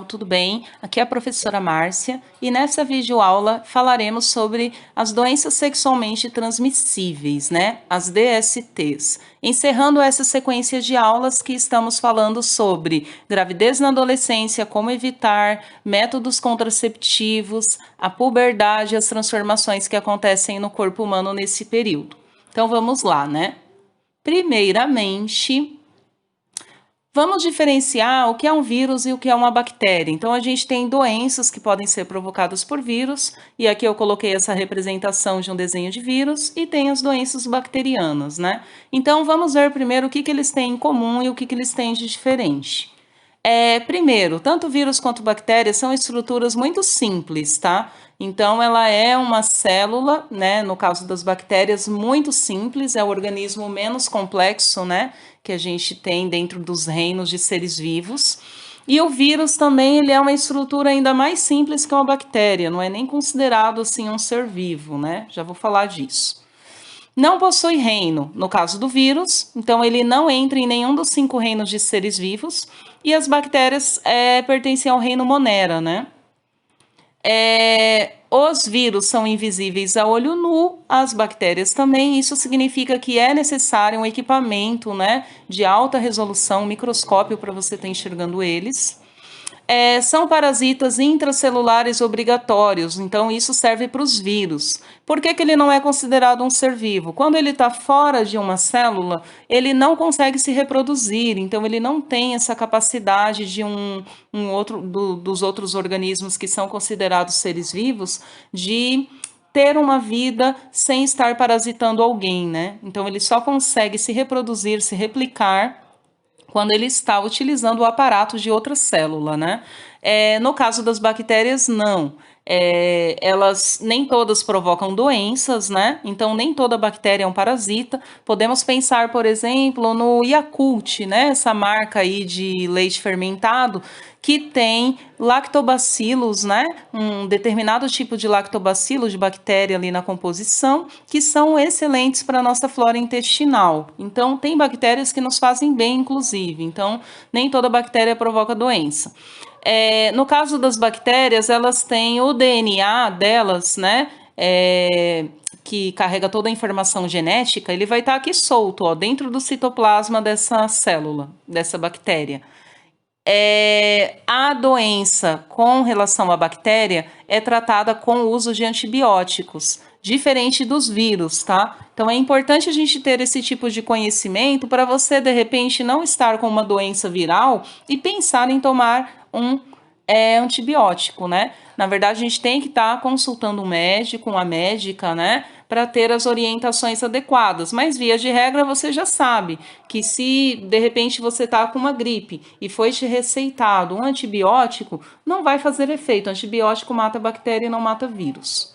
Tudo bem? Aqui é a professora Márcia e nessa videoaula falaremos sobre as doenças sexualmente transmissíveis, né? As DSTs. Encerrando essa sequência de aulas que estamos falando sobre gravidez na adolescência, como evitar, métodos contraceptivos, a puberdade e as transformações que acontecem no corpo humano nesse período. Então vamos lá, né? Primeiramente, vamos diferenciar o que é um vírus e o que é uma bactéria. Então, a gente tem doenças que podem ser provocadas por vírus, e aqui eu coloquei essa representação de um desenho de vírus, e tem as doenças bacterianas, né? Então, vamos ver primeiro o que eles têm em comum e o que eles têm de diferente. Primeiro, tanto vírus quanto bactérias são estruturas muito simples, tá? Então, ela é uma célula, né? No caso das bactérias, muito simples, é o organismo menos complexo, né? Que a gente tem dentro dos reinos de seres vivos. E o vírus também, ele é uma estrutura ainda mais simples que uma bactéria, não é nem considerado assim um ser vivo, né? Já vou falar disso. Não possui reino, no caso do vírus, então ele não entra em nenhum dos 5 reinos de seres vivos, e as bactérias pertencem ao reino Monera, né? Os vírus são invisíveis a olho nu, as bactérias também. Isso significa que é necessário um equipamento, né, de alta resolução, um microscópio para você estar enxergando eles. São parasitas intracelulares obrigatórios, então isso serve para os vírus. Por que ele não é considerado um ser vivo? Quando ele está fora de uma célula, ele não consegue se reproduzir, então ele não tem essa capacidade de dos outros organismos que são considerados seres vivos de ter uma vida sem estar parasitando alguém, né? Então ele só consegue se reproduzir, se replicar quando ele está utilizando o aparato de outra célula, né? No caso das bactérias, não. Elas nem todas provocam doenças, né? Então, nem toda bactéria é um parasita. Podemos pensar, por exemplo, no Yakult, né? Essa marca aí de leite fermentado que tem lactobacilos, né? Um determinado tipo de lactobacilo, de bactéria ali na composição, que são excelentes para a nossa flora intestinal. Então, tem bactérias que nos fazem bem, inclusive. Então, nem toda bactéria provoca doença. No caso das bactérias, elas têm o DNA delas, né? Que carrega toda a informação genética, ele vai estar aqui solto, ó, dentro do citoplasma dessa célula, dessa bactéria. A doença com relação à bactéria é tratada com o uso de antibióticos, diferente dos vírus, tá? Então é importante a gente ter esse tipo de conhecimento para você, de repente, não estar com uma doença viral e pensar em tomar um antibiótico, né? Na verdade, a gente tem que estar consultando um médico, uma médica, né? Para ter as orientações adequadas. Mas, via de regra, você já sabe que se de repente você está com uma gripe e foi te receitado um antibiótico, não vai fazer efeito. O antibiótico mata bactéria e não mata vírus.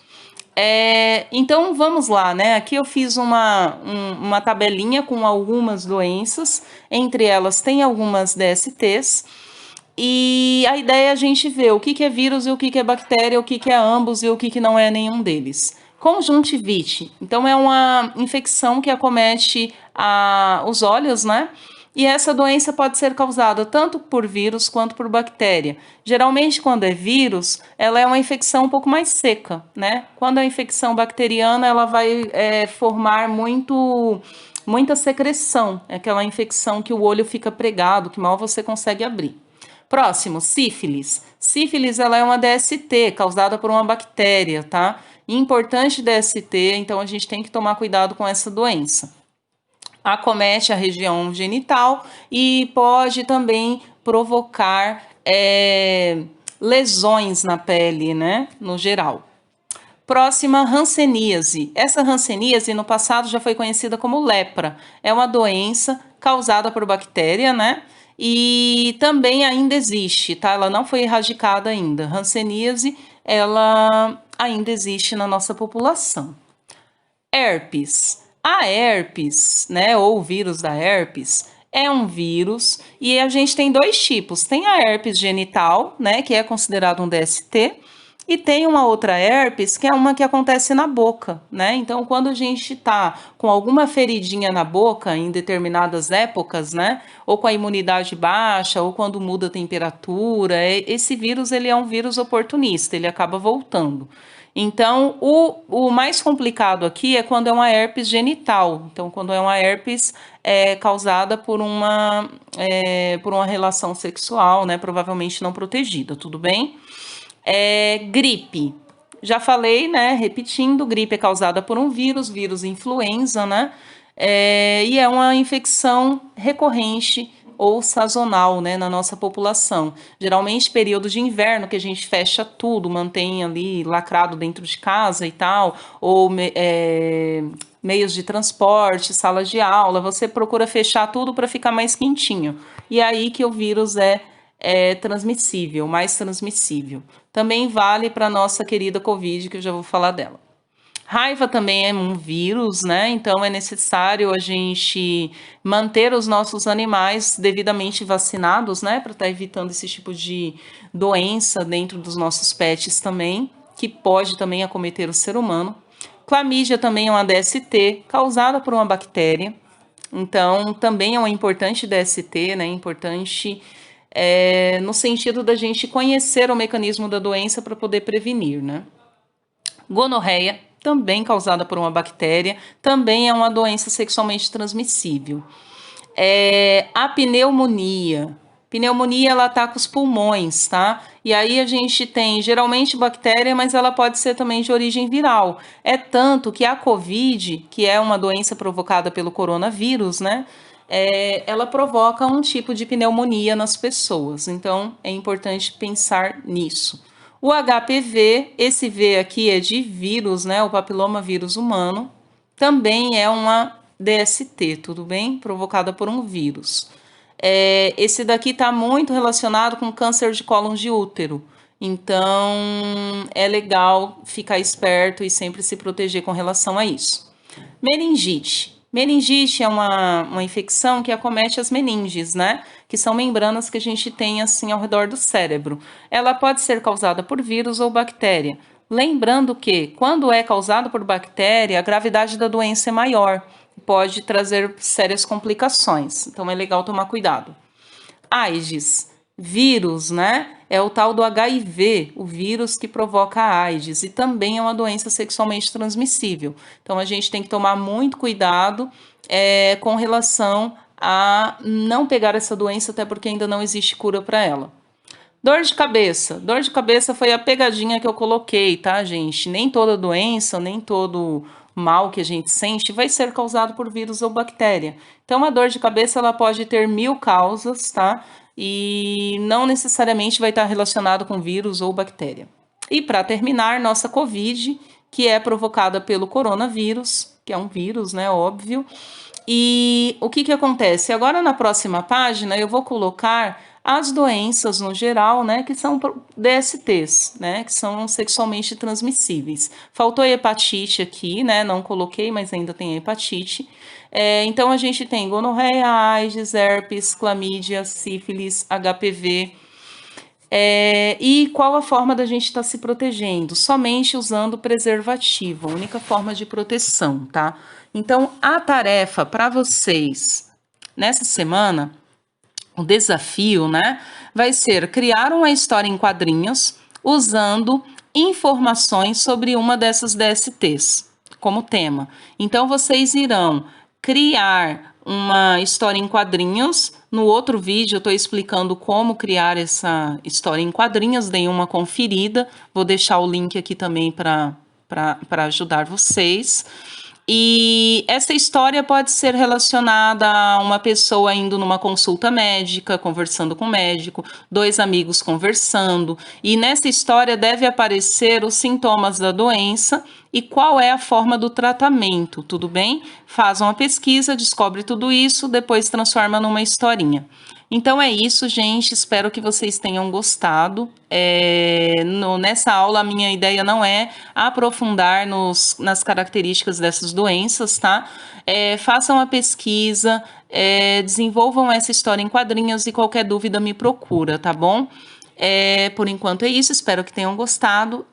Então vamos lá, né? Aqui eu fiz uma tabelinha com algumas doenças, entre elas tem algumas DSTs. E a ideia é a gente ver o que é vírus e o que é bactéria, o que é ambos e o que não é nenhum deles. Conjuntivite, então é uma infecção que acomete os olhos, né? E essa doença pode ser causada tanto por vírus quanto por bactéria. Geralmente, quando é vírus, ela é uma infecção um pouco mais seca, né? Quando é infecção bacteriana, ela vai formar muita secreção, é aquela infecção que o olho fica pregado, que mal você consegue abrir. Próximo, sífilis. Sífilis, ela é uma DST causada por uma bactéria, tá? Importante DST, então a gente tem que tomar cuidado com essa doença. Acomete a região genital e pode também provocar lesões na pele, né? No geral. Próxima, hanseníase. Essa hanseníase no passado já foi conhecida como lepra. É uma doença causada por bactéria, né? E também ainda existe, tá? Ela não foi erradicada ainda. Hanseníase, ela ainda existe na nossa população. Herpes. A herpes, né, ou o vírus da herpes, é um vírus e a gente tem dois tipos. Tem a herpes genital, né, que é considerado um DST, E tem uma outra herpes, que é uma que acontece na boca, né? Então, quando a gente tá com alguma feridinha na boca em determinadas épocas, né? Ou com a imunidade baixa, ou quando muda a temperatura, esse vírus, ele é um vírus oportunista, ele acaba voltando. Então, o mais complicado aqui é quando é uma herpes genital. Então, quando é uma herpes causada por uma relação sexual, né? Provavelmente não protegida, tudo bem? Gripe. Já falei, né? Repetindo, gripe é causada por um vírus influenza, né? E é uma infecção recorrente ou sazonal, né, na nossa população. Geralmente, período de inverno, que a gente fecha tudo, mantém ali lacrado dentro de casa e tal, ou meios de transporte, salas de aula, você procura fechar tudo para ficar mais quentinho. E é aí que o vírus é transmissível, mais transmissível. Também vale para nossa querida Covid, que eu já vou falar dela. Raiva também é um vírus, né? Então é necessário a gente manter os nossos animais devidamente vacinados, né? Para estar evitando esse tipo de doença dentro dos nossos pets também, que pode também acometer o ser humano. Clamídia também é uma DST causada por uma bactéria. Então, também é uma importante DST, né? Importante no sentido da gente conhecer o mecanismo da doença para poder prevenir, né? Gonorreia, também causada por uma bactéria, também é uma doença sexualmente transmissível. A pneumonia. Pneumonia, ela ataca os pulmões, tá? E aí a gente tem geralmente bactéria, mas ela pode ser também de origem viral. É tanto que a COVID, que é uma doença provocada pelo coronavírus, né? Ela provoca um tipo de pneumonia nas pessoas. Então é importante pensar nisso. O HPV, esse V aqui é de vírus, né? O papiloma vírus humano, também é uma DST, tudo bem? Provocada por um vírus. Esse daqui está muito relacionado com câncer de cólon de útero. Então, é legal ficar esperto e sempre se proteger com relação a isso. Meningite. Meningite é uma infecção que acomete as meninges, né? Que são membranas que a gente tem assim ao redor do cérebro. Ela pode ser causada por vírus ou bactéria. Lembrando que, quando é causada por bactéria, a gravidade da doença é maior, pode trazer sérias complicações. Então é legal tomar cuidado. AIDS, vírus, né? É o tal do HIV, o vírus que provoca a AIDS, e também é uma doença sexualmente transmissível. Então a gente tem que tomar muito cuidado com relação a não pegar essa doença, até porque ainda não existe cura para ela. Dor de cabeça. Dor de cabeça foi a pegadinha que eu coloquei, tá, gente? Nem toda doença, nem todo mal que a gente sente vai ser causado por vírus ou bactéria. Então, a dor de cabeça ela pode ter 1000 causas, tá? E não necessariamente vai estar relacionado com vírus ou bactéria. E para terminar, nossa COVID, que é provocada pelo coronavírus, que é um vírus, né? Óbvio. E o que acontece? Agora, na próxima página, eu vou colocar as doenças no geral, né, que são DSTs, né, que são sexualmente transmissíveis. Faltou a hepatite aqui, né, não coloquei, mas ainda tem a hepatite. Então, a gente tem gonorreia, AIDS, herpes, clamídia, sífilis, HPV. E qual a forma da gente estar se protegendo? Somente usando preservativo, a única forma de proteção, tá? Então, a tarefa para vocês nessa semana, o desafio, né, vai ser criar uma história em quadrinhos usando informações sobre uma dessas DSTs como tema. Então, vocês irão criar uma história em quadrinhos. No outro vídeo, eu estou explicando como criar essa história em quadrinhos. Dei uma conferida. Vou deixar o link aqui também para ajudar vocês. E essa história pode ser relacionada a uma pessoa indo numa consulta médica, conversando com o médico, dois amigos conversando, e nessa história deve aparecer os sintomas da doença e qual é a forma do tratamento, tudo bem? Faz uma pesquisa, descobre tudo isso, depois transforma numa historinha. Então é isso, gente. Espero que vocês tenham gostado. Nessa aula, a minha ideia não é aprofundar nas características dessas doenças, tá? Façam a pesquisa, desenvolvam essa história em quadrinhos e qualquer dúvida me procura, tá bom? Por enquanto é isso. Espero que tenham gostado.